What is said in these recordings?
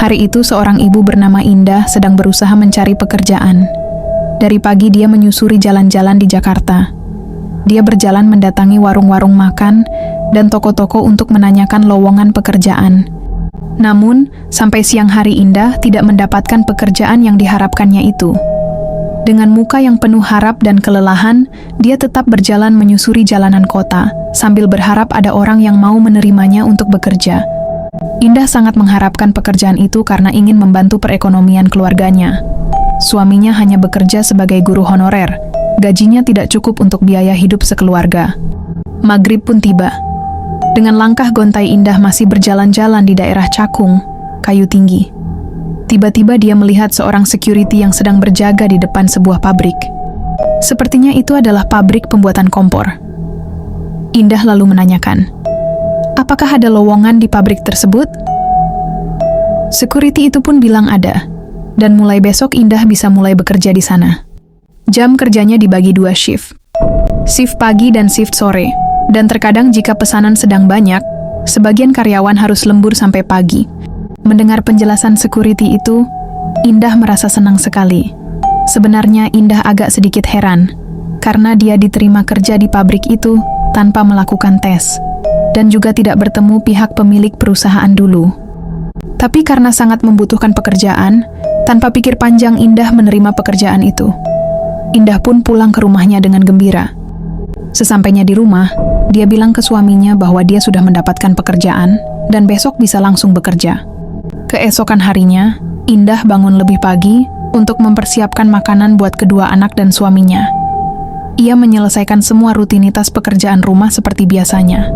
Hari itu seorang ibu bernama Indah sedang berusaha mencari pekerjaan. Dari pagi dia menyusuri jalan-jalan di Jakarta. Dia berjalan mendatangi warung-warung makan dan toko-toko untuk menanyakan lowongan pekerjaan. Namun, sampai siang hari Indah tidak mendapatkan pekerjaan yang diharapkannya itu. Dengan muka yang penuh harap dan kelelahan, dia tetap berjalan menyusuri jalanan kota, sambil berharap ada orang yang mau menerimanya untuk bekerja. Indah sangat mengharapkan pekerjaan itu karena ingin membantu perekonomian keluarganya. Suaminya hanya bekerja sebagai guru honorer. Gajinya tidak cukup untuk biaya hidup sekeluarga. Maghrib pun tiba. Dengan langkah gontai Indah masih berjalan-jalan di daerah Cakung, Kayu Tinggi. Tiba-tiba dia melihat seorang security yang sedang berjaga di depan sebuah pabrik. Sepertinya itu adalah pabrik pembuatan kompor. Indah lalu menanyakan, "Apakah ada lowongan di pabrik tersebut?" Security itu pun bilang ada, dan mulai besok Indah bisa mulai bekerja di sana. Jam kerjanya dibagi 2 shift. Shift pagi dan shift sore. Dan terkadang jika pesanan sedang banyak, sebagian karyawan harus lembur sampai pagi. Mendengar penjelasan security itu, Indah merasa senang sekali. Sebenarnya Indah agak sedikit heran, karena dia diterima kerja di pabrik itu tanpa melakukan tes, dan juga tidak bertemu pihak pemilik perusahaan dulu. Tapi karena sangat membutuhkan pekerjaan, tanpa pikir panjang Indah menerima pekerjaan itu. Indah pun pulang ke rumahnya dengan gembira. Sesampainya di rumah, dia bilang ke suaminya bahwa dia sudah mendapatkan pekerjaan dan besok bisa langsung bekerja. Keesokan harinya, Indah bangun lebih pagi untuk mempersiapkan makanan buat kedua anak dan suaminya. Ia menyelesaikan semua rutinitas pekerjaan rumah seperti biasanya.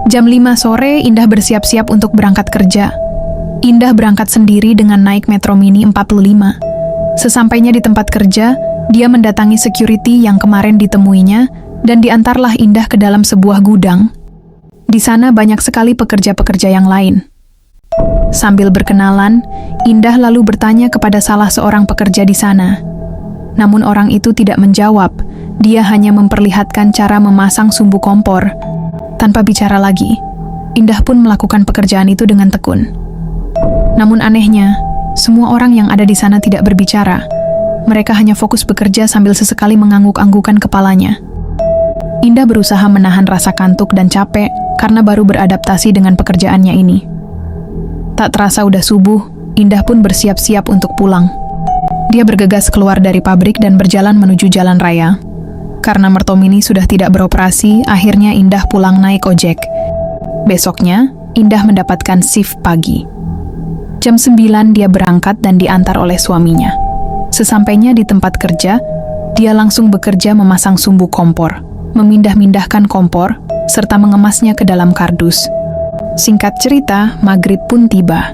Jam 5 sore, Indah bersiap-siap untuk berangkat kerja. Indah berangkat sendiri dengan naik Metro Mini 45. Sesampainya di tempat kerja, dia mendatangi security yang kemarin ditemuinya dan diantarlah Indah ke dalam sebuah gudang. Di sana banyak sekali pekerja-pekerja yang lain. Sambil berkenalan, Indah lalu bertanya kepada salah seorang pekerja di sana. Namun orang itu tidak menjawab, dia hanya memperlihatkan cara memasang sumbu kompor. Tanpa bicara lagi, Indah pun melakukan pekerjaan itu dengan tekun. Namun anehnya, semua orang yang ada di sana tidak berbicara. Mereka hanya fokus bekerja sambil sesekali mengangguk-anggukan kepalanya. Indah berusaha menahan rasa kantuk dan capek karena baru beradaptasi dengan pekerjaannya ini. Tak terasa udah subuh, Indah pun bersiap-siap untuk pulang. Dia bergegas keluar dari pabrik dan berjalan menuju jalan raya. Karena Metro Mini sudah tidak beroperasi, akhirnya Indah pulang naik ojek. Besoknya, Indah mendapatkan shift pagi. Jam 9 dia berangkat dan diantar oleh suaminya. Sesampainya di tempat kerja, dia langsung bekerja memasang sumbu kompor, memindah-mindahkan kompor, serta mengemasnya ke dalam kardus. Singkat cerita, maghrib pun tiba.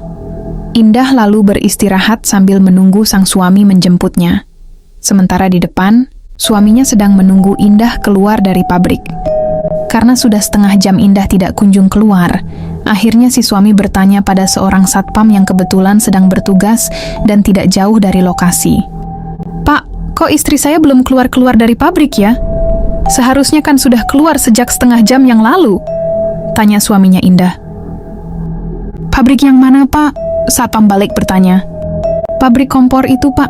Indah lalu beristirahat sambil menunggu sang suami menjemputnya. Sementara di depan, suaminya sedang menunggu Indah keluar dari pabrik. Karena sudah setengah jam Indah tidak kunjung keluar, akhirnya si suami bertanya pada seorang satpam yang kebetulan sedang bertugas dan tidak jauh dari lokasi. "Pak, kok istri saya belum keluar-keluar dari pabrik ya? Seharusnya kan sudah keluar sejak setengah jam yang lalu," tanya suaminya Indah. "Pabrik yang mana, Pak?" Satpam balik bertanya. "Pabrik kompor itu, Pak,"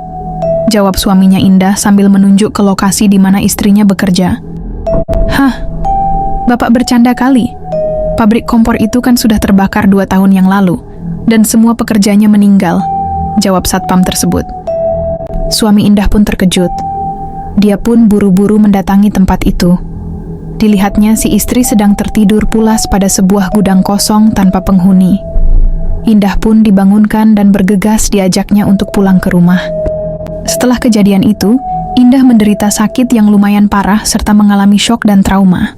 jawab suaminya Indah sambil menunjuk ke lokasi di mana istrinya bekerja. "Hah, Bapak bercanda kali. Pabrik kompor itu kan sudah terbakar 2 tahun yang lalu, dan semua pekerjanya meninggal," jawab satpam tersebut. Suami Indah pun terkejut. Dia pun buru-buru mendatangi tempat itu. Dilihatnya si istri sedang tertidur pulas pada sebuah gudang kosong tanpa penghuni. Indah pun dibangunkan dan bergegas diajaknya untuk pulang ke rumah. Setelah kejadian itu, Indah menderita sakit yang lumayan parah serta mengalami syok dan trauma.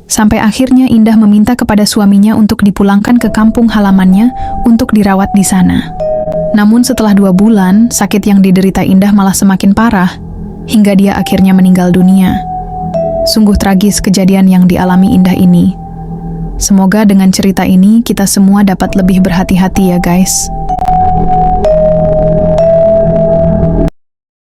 Sampai akhirnya Indah meminta kepada suaminya untuk dipulangkan ke kampung halamannya untuk dirawat di sana. Namun setelah 2 bulan, sakit yang diderita Indah malah semakin parah, hingga dia akhirnya meninggal dunia. Sungguh tragis kejadian yang dialami Indah ini. Semoga dengan cerita ini kita semua dapat lebih berhati-hati ya guys.